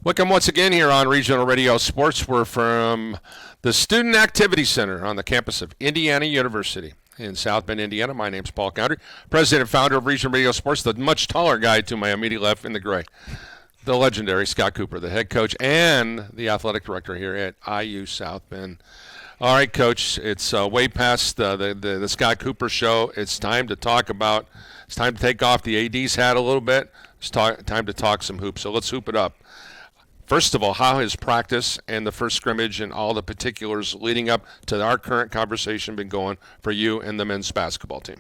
Welcome once again here on Regional Radio Sports. We're from the Student Activity Center on the campus of Indiana University in South Bend, Indiana. My name's Paul Country, president and founder of Regional Radio Sports, the much taller guy to my immediate left in the gray, the legendary Scott Cooper, the head coach and the athletic director here at IU South Bend. All right, Coach, it's way past the Scott Cooper show. It's time to take off the AD's hat a little bit. It's time to talk some hoops, so let's hoop it up. First of all, how has practice and the first scrimmage and all the particulars leading up to our current conversation been going for you and the men's basketball team?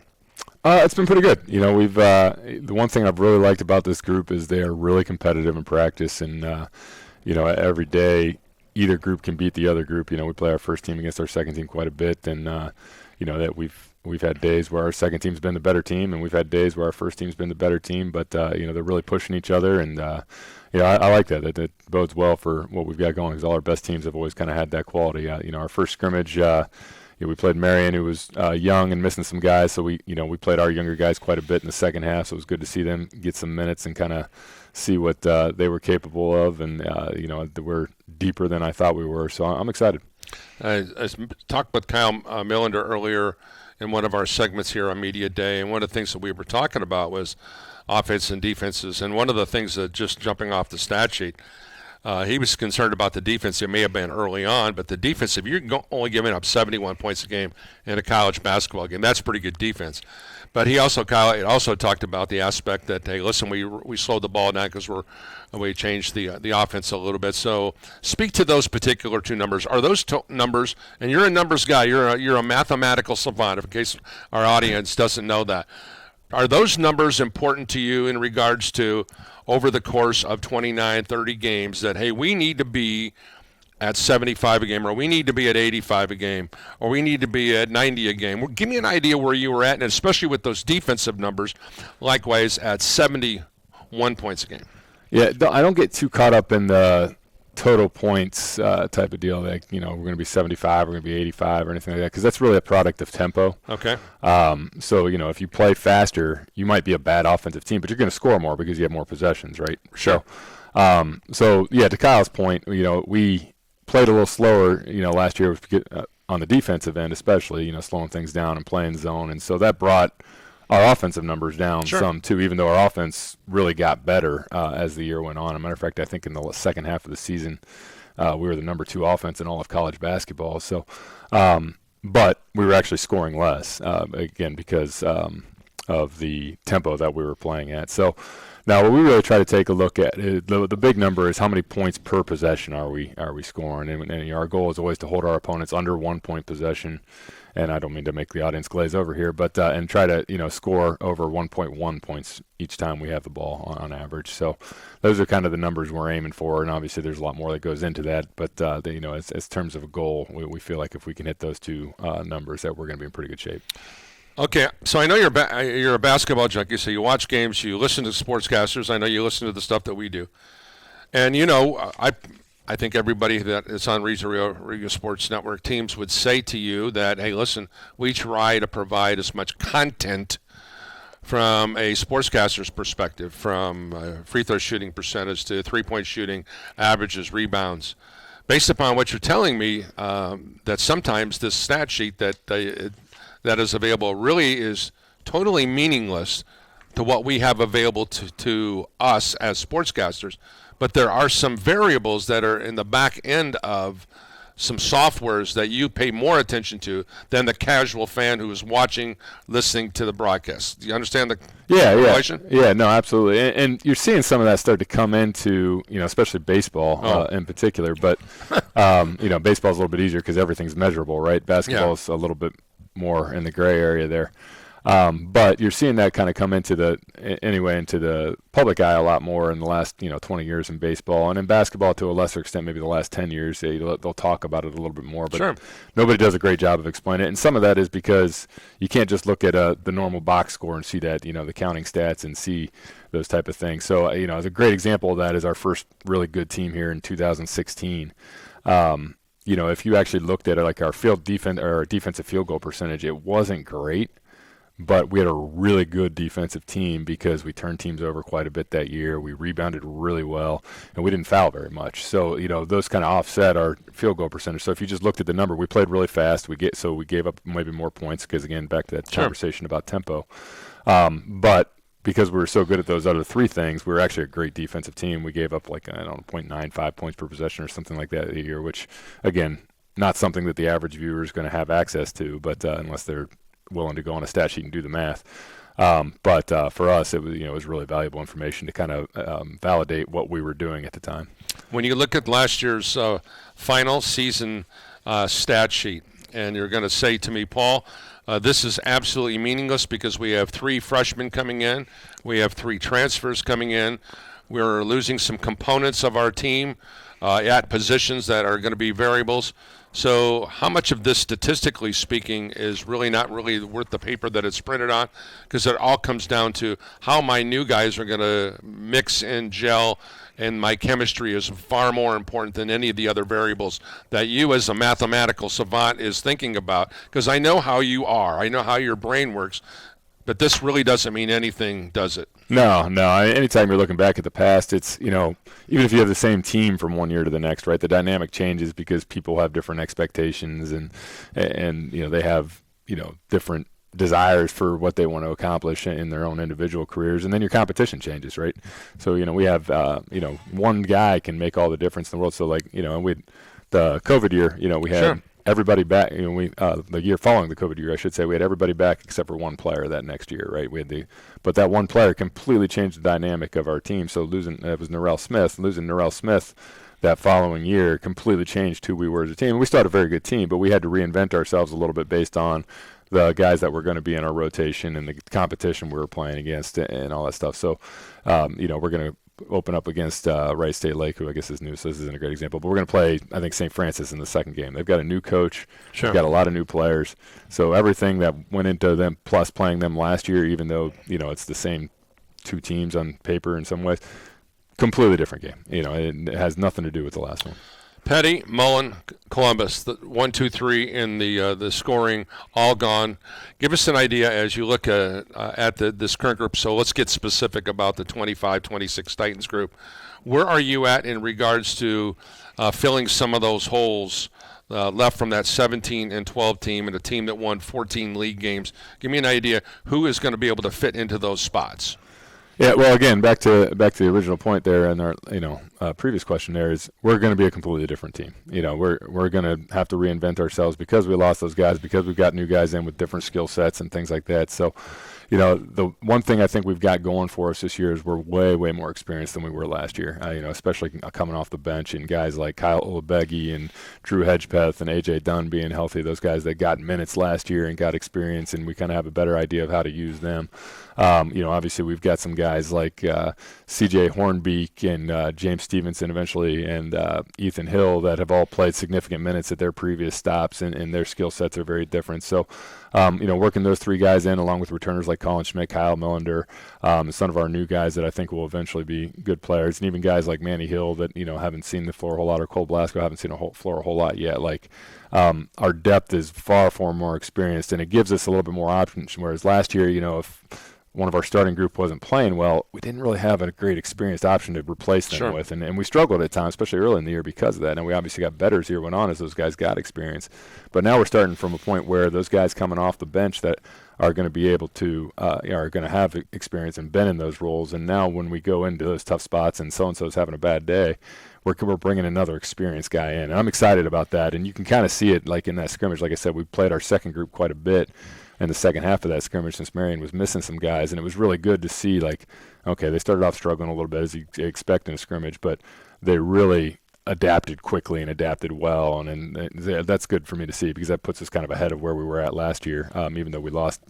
It's been pretty good. You know, we've the one thing I've really liked about this group is they are really competitive in practice, and every day either group can beat the other group. You know, we play our first team against our second team quite a bit, and that we've had days where our second team's been the better team, and we've had days where our first team's been the better team. But they're really pushing each other, and I like that. That bodes well for what we've got going, because all our best teams have always kind of had that quality. Our first scrimmage, we played Marion, who was young and missing some guys, so we played our younger guys quite a bit in the second half. So it was good to see them get some minutes and kind of see what they were capable of, and we're deeper than I thought we were. So I'm excited. I talked with Kyle Millender earlier in one of our segments here on Media Day, and one of the things that we were talking about was offense and defenses. And one of the things that, just jumping off the stat sheet, he was concerned about the defense. It may have been early on, but the defense, if you're only giving up 71 points a game in a college basketball game, that's pretty good defense. But Kyle also talked about the aspect that, hey, listen, we slowed the ball down because we changed the offense a little bit. So speak to those particular two numbers. Are those numbers, and you're a numbers guy, you're a mathematical savant, in case our audience doesn't know that. Are those numbers important to you in regards to, over the course of 29, 30 games, that, hey, we need to be at 75 a game, or we need to be at 85 a game, or we need to be at 90 a game? Well, give me an idea where you were at, and especially with those defensive numbers, likewise at 71 points a game. Yeah, I don't get too caught up in the total points type of deal, like, we're going to be 75, we're going to be 85 or anything like that, because that's really a product of tempo. Okay. So, if you play faster, you might be a bad offensive team, but you're going to score more because you have more possessions, right? Sure. So to Kyle's point, we played a little slower, last year on the defensive end especially, slowing things down and playing zone, and so that brought our offensive numbers down some too, even though our offense really got better as the year went on. As a matter of fact, I think in the second half of the season, we were the number 2 offense in all of college basketball. So, but we were actually scoring less, again, because of the tempo that we were playing at. So now what we really try to take a look at, the big number is how many points per possession are we scoring. And our goal is always to hold our opponents under 1 point possession. And I don't mean to make the audience glaze over here, but and try to score over 1.1 points each time we have the ball on average. So those are kind of the numbers we're aiming for, and obviously there's a lot more that goes into that. But as terms of a goal, we feel like if we can hit those two numbers, that we're going to be in pretty good shape. Okay, so I know you're a basketball junkie, so you watch games, you listen to sportscasters. I know you listen to the stuff that we do, and I think everybody that is on Regional Sports Network teams would say to you that, hey, listen, we try to provide as much content from a sportscaster's perspective, from free throw shooting percentage to three-point shooting, averages, rebounds. Based upon what you're telling me, that sometimes this stat sheet that is available really is totally meaningless to what we have available to us as sportscasters. But there are some variables that are in the back end of some softwares that you pay more attention to than the casual fan who is watching, listening to the broadcast. Do you understand the relation? Yeah, no, absolutely. And you're seeing some of that start to come into, especially baseball in particular. But, baseball's a little bit easier because everything's measurable, right? Basketball's a little bit more in the gray area there. But you're seeing that kind of come into the public eye a lot more in the last 20 years in baseball, and in basketball to a lesser extent, maybe the last 10 years. They'll talk about it a little bit more, but nobody does a great job of explaining it. And some of that is because you can't just look at the normal box score and see that the counting stats and see those type of things. So as a great example of that is our first really good team here in 2016. If you actually looked at it, like our field defense or our defensive field goal percentage, it wasn't great. but we had a really good defensive team because we turned teams over quite a bit that year. We rebounded really well, and we didn't foul very much. So, those kind of offset our field goal percentage. So if you just looked at the number, we played really fast. We gave up maybe more points because, again, back to that conversation about tempo. But because we were so good at those other three things, we were actually a great defensive team. We gave up 0.95 points per possession or something like that a year, which, again, not something that the average viewer is going to have access to, but unless they're willing to go on a stat sheet and do the math. But for us, it was really valuable information to kind of validate what we were doing at the time. When you look at last year's final season stat sheet, and you're going to say to me, Paul, this is absolutely meaningless because we have 3 freshmen coming in, we have 3 transfers coming in, we're losing some components of our team at positions that are going to be variables. So how much of this, statistically speaking, is really not really worth the paper that it's printed on? Because it all comes down to how my new guys are going to mix and gel, and my chemistry is far more important than any of the other variables that you as a mathematical savant is thinking about. Because I know how you are. I know how your brain works. But this really doesn't mean anything, does it? No. Anytime you're looking back at the past, it's, even if you have the same team from one year to the next, right, the dynamic changes because people have different expectations and they have, different desires for what they want to accomplish in their own individual careers. And then your competition changes, right? So, we have, one guy can make all the difference in the world. So, the COVID year, we had Sure. everybody back. The year following the COVID year, I should say, we had everybody back except for one player that next year, right? But that one player completely changed the dynamic of our team. So losing Losing Narelle Smith that following year completely changed who we were as a team. We still had a very good team, but we had to reinvent ourselves a little bit based on the guys that were going to be in our rotation and the competition we were playing against and all that stuff. So, we're going to open up against Wright State Lake, who I guess is new, so this isn't a great example. But we're going to play, I think, St. Francis in the second game. They've got a new coach. Sure. They've got a lot of new players. So everything that went into them, plus playing them last year, even though, it's the same 2 teams on paper in some ways, completely different game. It has nothing to do with the last one. Petty, Mullen, Columbus, the 1, 2, 3 in the scoring, all gone. Give us an idea as you look at this current group. So let's get specific about the 25-26 Titans group. Where are you at in regards to filling some of those holes left from that 17 and 12 team and a team that won 14 league games? Give me an idea who is going to be able to fit into those spots. Yeah, well, again, back to the original point there, and our previous question there is we're going to be a completely different team. We're going to have to reinvent ourselves because we lost those guys, because we've got new guys in with different skill sets and things like that. So, the one thing I think we've got going for us this year is we're way, way more experienced than we were last year. Especially coming off the bench and guys like Kyle Olabegi and Drew Hedgepeth and AJ Dunn being healthy. Those guys that got minutes last year and got experience, and we kind of have a better idea of how to use them. Obviously we've got some guys like CJ Hornbeek and James Stevenson eventually and Ethan Hill that have all played significant minutes at their previous stops, and their skill sets are very different. So, working those 3 guys in along with returners like Colin Schmidt, Kyle Millender, some of our new guys that I think will eventually be good players, and even guys like Manny Hill that, haven't seen the floor a whole lot, or Cole Blasco haven't seen floor a whole lot yet. Our depth is far more experienced, and it gives us a little bit more options, whereas last year, if one of our starting group wasn't playing well, we didn't really have a great experienced option to replace them Sure. with. And we struggled at times, especially early in the year because of that. And we obviously got better as the year went on as those guys got experience. But now we're starting from a point where those guys coming off the bench that are going to be able to, are going to have experience and been in those roles. And now when we go into those tough spots and so-and-so's having a bad day, we're bringing another experienced guy in. And I'm excited about that. And you can kind of see it like in that scrimmage. Like I said, we played our second group quite a bit in the second half of that scrimmage since Marion was missing some guys, and it was really good to see, okay, they started off struggling a little bit as you expect in a scrimmage, but they really adapted quickly and adapted well, and that's good for me to see because that puts us kind of ahead of where we were at last year, even though we lost,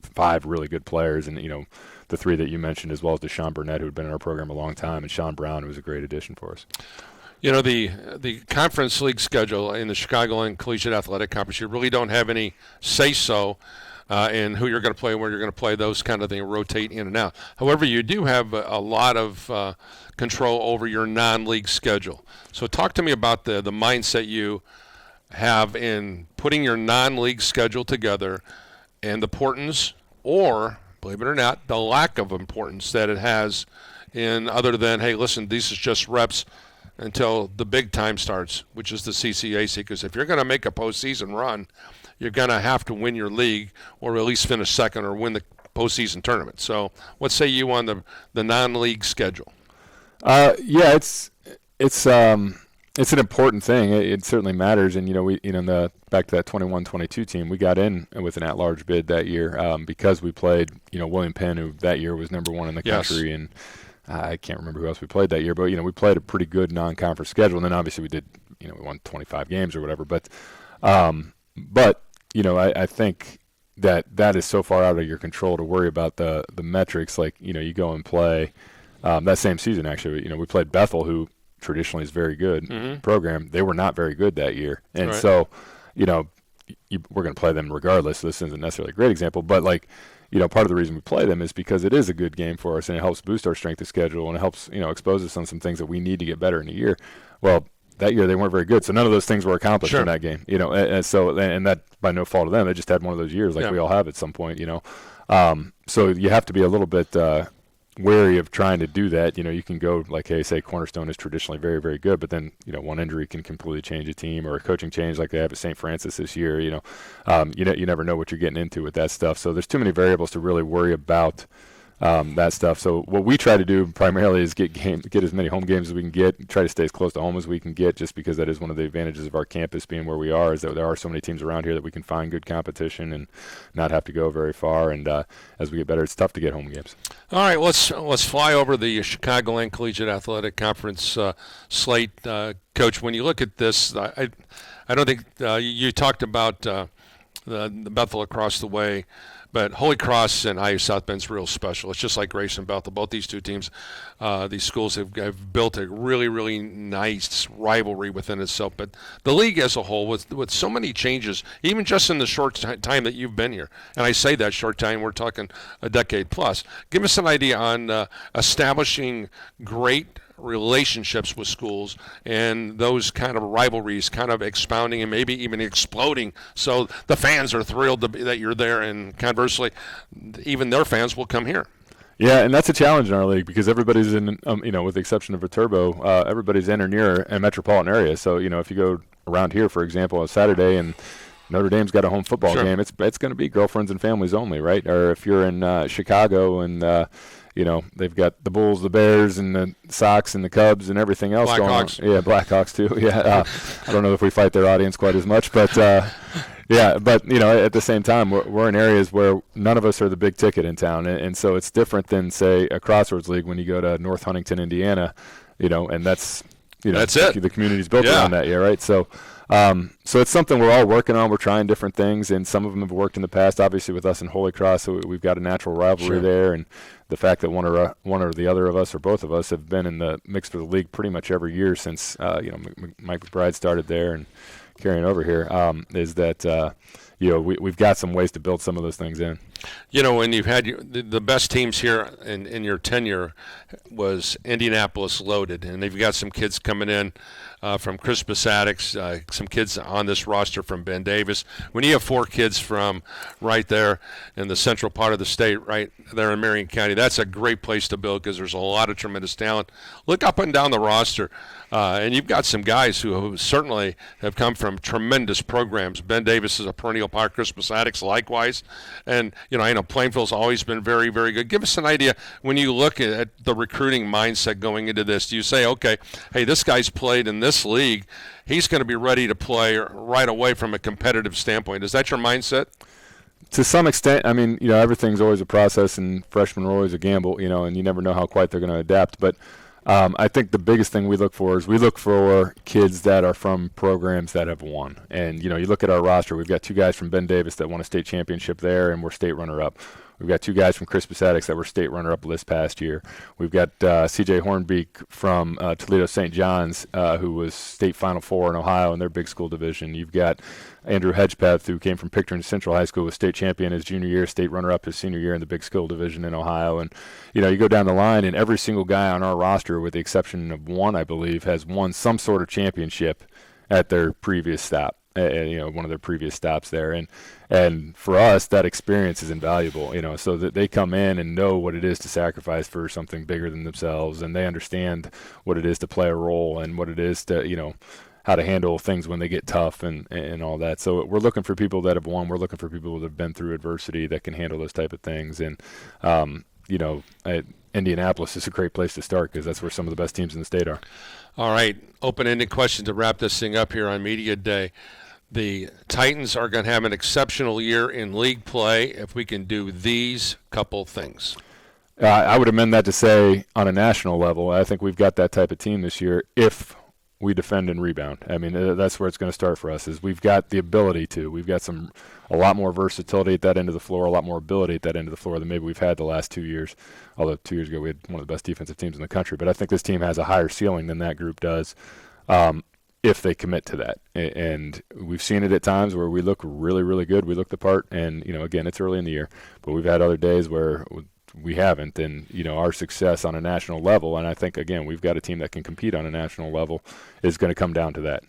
5 really good players, and, the 3 that you mentioned, as well as Deshaun Burnett, who had been in our program a long time, and Sean Brown, who was a great addition for us. The conference league schedule in the Chicagoland Collegiate Athletic Conference, you really don't have any say-so in who you're going to play, where you're going to play, those kind of things rotate in and out. However, you do have a lot of control over your non-league schedule. So talk to me about the mindset you have in putting your non-league schedule together and the importance or, believe it or not, the lack of importance that it has in other than, hey, listen, these is just reps until the big time starts, which is the CCAC. Because if you're going to make a postseason run, you're going to have to win your league or at least finish second or win the postseason tournament. So what say you on the non-league schedule? Yeah, it's an important thing. It certainly matters. And back to that 21-22 team, we got in with an at-large bid that year because we played William Penn, who that year was number one in the country, and I can't remember who else we played that year, but we played a pretty good non-conference schedule. And then obviously we did we won 25 games or whatever. But I think that is so far out of your control to worry about the metrics. Like you go and play that same season. Actually, we played Bethel, who traditionally is very good program. They were not very good that year, and so we're going to play them regardless. This isn't necessarily a great example, but part of the reason we play them is because it is a good game for us, and it helps boost our strength of schedule, and it helps expose us on some things that we need to get better in a year. Well, that year they weren't very good, so none of those things were accomplished in that game. And that by no fault of them. They just had one of those years like we all have at some point. So you have to be a little bit wary of trying to do that. You can go say Cornerstone is traditionally very, very good, but then one injury can completely change a team, or a coaching change like they have at St. Francis this year. You never know what you're getting into with that stuff. So there's too many variables to really worry about that stuff. So what we try to do primarily is get as many home games as we can get, try to stay as close to home as we can get, just because that is one of the advantages of our campus being where we are, is that there are so many teams around here that we can find good competition and not have to go very far. And as we get better, it's tough to get home games. All right, let's fly over the Chicagoland Collegiate Athletic Conference slate. Coach, when you look at this, I don't think you talked about the Bethel across the way. But Holy Cross and IU South Bend's real special. It's just like Grace and Bethel. Both these two teams, these schools have built a really, really nice rivalry within itself. But the league as a whole, with so many changes, even just in the short time that you've been here, and I say that short time, we're talking a decade plus. Give us an idea on establishing great relationships with schools and those kind of rivalries kind of expounding and maybe even exploding, so the fans are thrilled that you're there, and conversely even their fans will come here. Yeah, and that's a challenge in our league because everybody's in, with the exception of Viterbo, everybody's in or near a metropolitan area. So if you go around here, for example, on Saturday and Notre Dame's got a home football game, it's going to be girlfriends and families only, right? Or if you're in Chicago and they've got the Bulls, the Bears, and the Sox, and the Cubs, and everything else going on. Yeah, Blackhawks too. Yeah, I don't know if we fight their audience quite as much, but at the same time, we're in areas where none of us are the big ticket in town, and so it's different than say a Crossroads League when you go to North Huntington, Indiana, and that's it. The community's built around that, right? So it's something we're all working on. We're trying different things, and some of them have worked in the past. Obviously, with us in Holy Cross, so we've got a natural rivalry there, and the fact that one or the other of us or both of us have been in the mix for the league pretty much every year since Mike McBride started there and carrying over here is that we've got some ways to build some of those things in. When you've had the best teams here in your tenure was Indianapolis loaded, and they've got some kids coming in from Crispus Attucks, some kids on this roster from Ben Davis. When you have 4 kids from right there in the central part of the state, right there in Marion County, that's a great place to build because there's a lot of tremendous talent. Look up and down the roster, and you've got some guys who certainly have come from tremendous programs. Ben Davis is a perennial power, Crispus Attucks likewise, and I know Plainfield's always been very, very good. Give us an idea when you look at the recruiting mindset going into this. Do you say, okay, hey, this guy's played in this league, he's going to be ready to play right away from a competitive standpoint? Is that your mindset? To some extent. I mean, everything's always a process, and freshmen are always a gamble, and you never know how quite they're going to adapt. But I think the biggest thing we look for kids that are from programs that have won. And, you look at our roster, we've got 2 guys from Ben Davis that won a state championship there and were state runner-up. We've got 2 guys from Crispus Attucks that were state runner-up this past year. We've got C.J. Hornbeek from Toledo St. John's, who was state Final Four in Ohio in their big school division. You've got Andrew Hedgepeth, who came from Picton Central High School, was state champion his junior year, state runner-up his senior year in the big school division in Ohio. And, you go down the line, and every single guy on our roster, with the exception of one, I believe, has won some sort of championship at their previous stop. one of their previous stops there. And for us, that experience is invaluable, so that they come in and know what it is to sacrifice for something bigger than themselves, and they understand what it is to play a role and what it is to, how to handle things when they get tough and all that. So we're looking for people that have won. We're looking for people that have been through adversity that can handle those type of things. And, Indianapolis is a great place to start because that's where some of the best teams in the state are. All right, open-ended question to wrap this thing up here on Media Day. The Titans are going to have an exceptional year in league play if we can do these couple things. I would amend that to say on a national level, I think we've got that type of team this year if we defend and rebound. I mean, that's where it's going to start for us, is we've got the ability to. We've got a lot more versatility at that end of the floor, a lot more ability at that end of the floor than maybe we've had the last 2 years. Although 2 years ago we had one of the best defensive teams in the country. But I think this team has a higher ceiling than that group does if they commit to that. And we've seen it at times where we look really, really good. We look the part. And, again, it's early in the year. But we've had other days where we haven't. And, our success on a national level, and I think, again, we've got a team that can compete on a national level, is going to come down to that.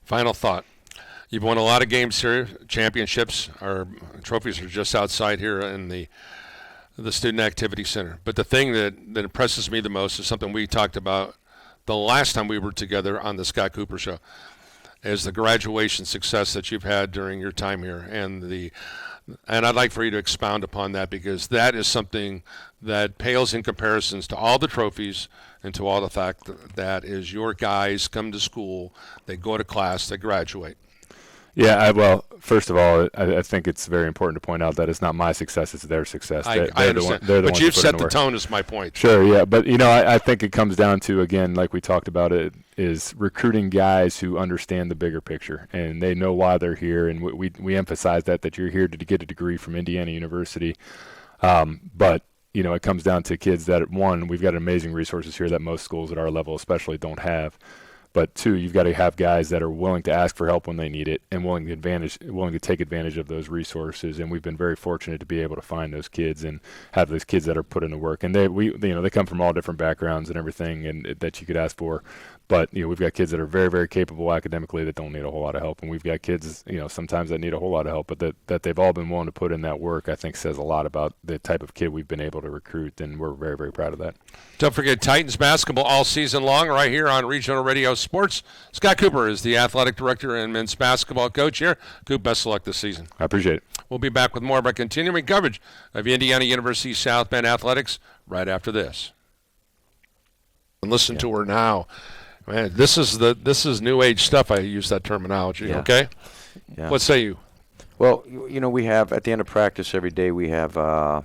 Final thought. You've won a lot of games here, championships. Our trophies are just outside here in the Student Activity Center. But the thing that impresses me the most is something we talked about the last time we were together on the Scott Cooper Show, is the graduation success that you've had during your time here. And I'd like for you to expound upon that, because that is something that pales in comparisons to all the trophies and to all the fact that is your guys come to school, they go to class, they graduate. Yeah, well, first of all, I think it's very important to point out that it's not my success, it's their success. I understand. But you've set the tone is my point. Sure, yeah. But, I think it comes down to, again, like we talked about it, is recruiting guys who understand the bigger picture. And they know why they're here. And we emphasize that you're here to get a degree from Indiana University. But, it comes down to kids that, one, we've got amazing resources here that most schools at our level especially don't have. But two, you've got to have guys that are willing to ask for help when they need it and willing to take advantage of those resources. And we've been very fortunate to be able to find those kids and have those kids that are put in the work. And they come from all different backgrounds and everything, and that you could ask for. But we've got kids that are very, very capable academically that don't need a whole lot of help, and we've got kids sometimes that need a whole lot of help. But that they've all been willing to put in that work, I think, says a lot about the type of kid we've been able to recruit, and we're very, very proud of that. Don't forget Titans basketball all season long right here on Regional Radio Sports. Scott Cooper is the athletic director and men's basketball coach here. Coop, best of luck this season. I appreciate it. We'll be back with more of our continuing coverage of Indiana University South Bend athletics right after this. And listen to her now. Man, this is new age stuff. I use that terminology. Yeah. Okay. Yeah. What say you? Well, we have at the end of practice every day we have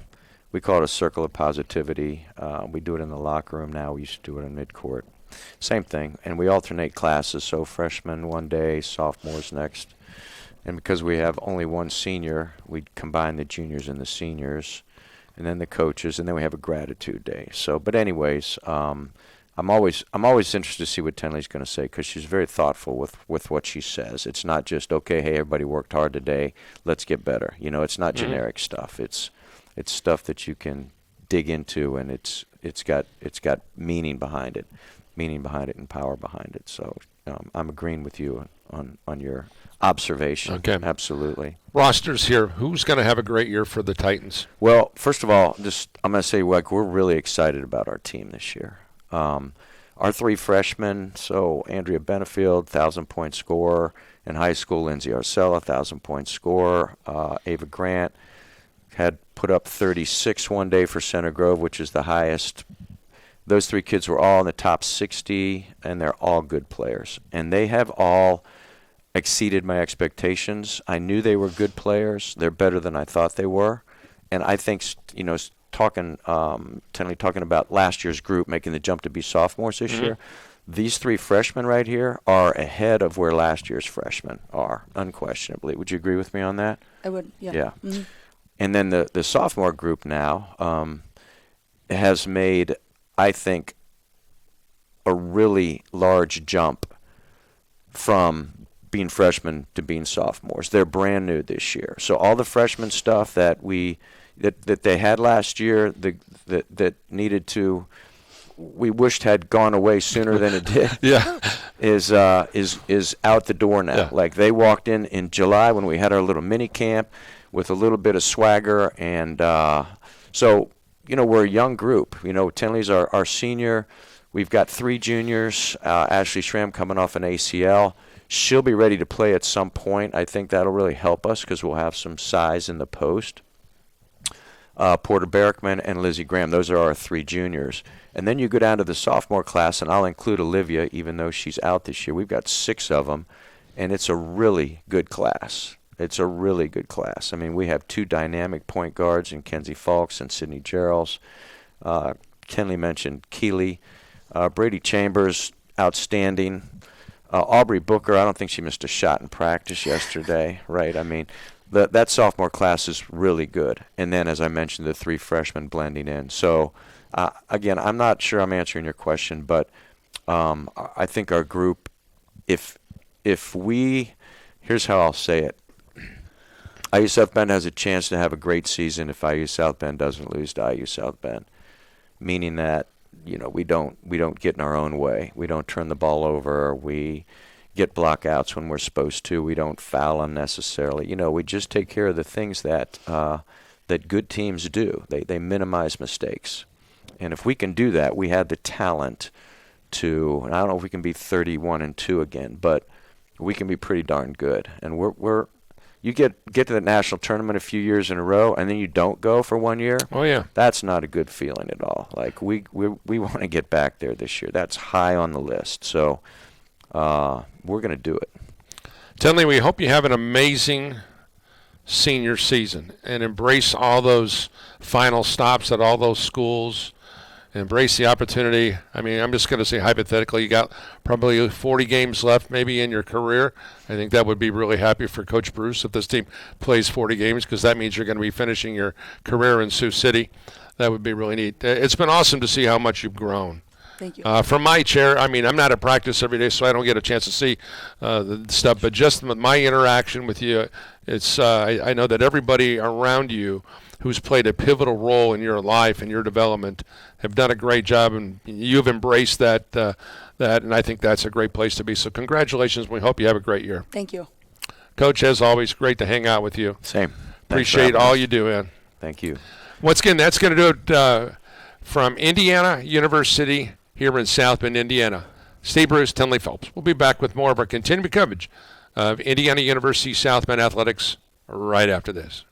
we call it a circle of positivity. We do it in the locker room now. We used to do it in midcourt. Same thing, and we alternate classes. So freshmen one day, sophomores next, and because we have only one senior, we combine the juniors and the seniors, and then the coaches, and then we have a gratitude day. So, but anyways. I'm always interested to see what Tenley's going to say, because she's very thoughtful with what she says. It's not just, okay, hey, everybody worked hard today, let's get better. It's not generic stuff. It's stuff that you can dig into, and it's got meaning behind it and power behind it. So I'm agreeing with you on your observation. Okay. Absolutely. Rosters here. Who's going to have a great year for the Titans? Well, first of all, I'm going to say, we're really excited about our team this year. Our three freshmen, so Andrea Benefield, 1,000-point scorer. In high school, Lindsay Arcella, 1,000-point scorer. Ava Grant had put up 36 one day for Center Grove, which is the highest. Those three kids were all in the top 60, and they're all good players. And they have all exceeded my expectations. I knew they were good players. They're better than I thought they were. And I think, talking about last year's group making the jump to be sophomores this year, these three freshmen right here are ahead of where last year's freshmen are, unquestionably. Would you agree with me on that? I would, yeah. Yeah. Mm-hmm. And then the sophomore group now has made, I think, a really large jump from being freshmen to being sophomores. They're brand new this year. So all the freshman stuff that they had last year that needed to, we wished had gone away sooner than it did. Yeah. is out the door now. Yeah. Like they walked in July when we had our little mini camp with a little bit of swagger, and so we're a young group. Tinley's our senior. We've got 3 juniors. Ashley Schramm coming off an ACL. She'll be ready to play at some point. I think that'll really help us because we'll have some size in the post. Porter Barrickman and Lizzie Graham. Those are our 3 juniors. And then you go down to the sophomore class, and I'll include Olivia, even though she's out this year. We've got 6 of them, and it's a really good class. It's a really good class. I mean, we have 2 dynamic point guards in Kenzie Falks and Sydney Geralds. Kenley mentioned Keeley. Brady Chambers, outstanding. Aubrey Booker, I don't think she missed a shot in practice yesterday, right? I mean, that sophomore class is really good. And then, as I mentioned, the 3 freshmen blending in. So, again, I'm not sure I'm answering your question, but I think our group, if we, here's how I'll say it. IU South Bend has a chance to have a great season if IU South Bend doesn't lose to IU South Bend, meaning that we don't get in our own way. We don't turn the ball over. We get blockouts when we're supposed to. We don't foul unnecessarily. We just take care of the things that good teams do. They minimize mistakes. And if we can do that, we have the talent to, and I don't know if we can be 31-2 again, but we can be pretty darn good. And you get to the national tournament a few years in a row, and then you don't go for 1 year. Oh yeah, that's not a good feeling at all. Like we want to get back there this year. That's high on the list. So we're going to do it. Tinley, we hope you have an amazing senior season and embrace all those final stops at all those schools. Embrace the opportunity. I mean, I'm just going to say hypothetically, you got probably 40 games left maybe in your career. I think that would be really happy for Coach Bruce if this team plays 40 games, because that means you're going to be finishing your career in Sioux City. That would be really neat. It's been awesome to see how much you've grown. Thank you. From my chair, I mean, I'm not at practice every day, so I don't get a chance to see the stuff. But just my interaction with you, it's I know that everybody around you who's played a pivotal role in your life and your development have done a great job, and you've embraced that, and I think that's a great place to be. So congratulations. We hope you have a great year. Thank you. Coach, as always, great to hang out with you. Same. Appreciate all you do, man. Thank you. Once again, that's going to do it from Indiana University here in South Bend, Indiana. Steve Bruce, Tinley Phelps. We'll be back with more of our continuing coverage of Indiana University South Bend athletics right after this.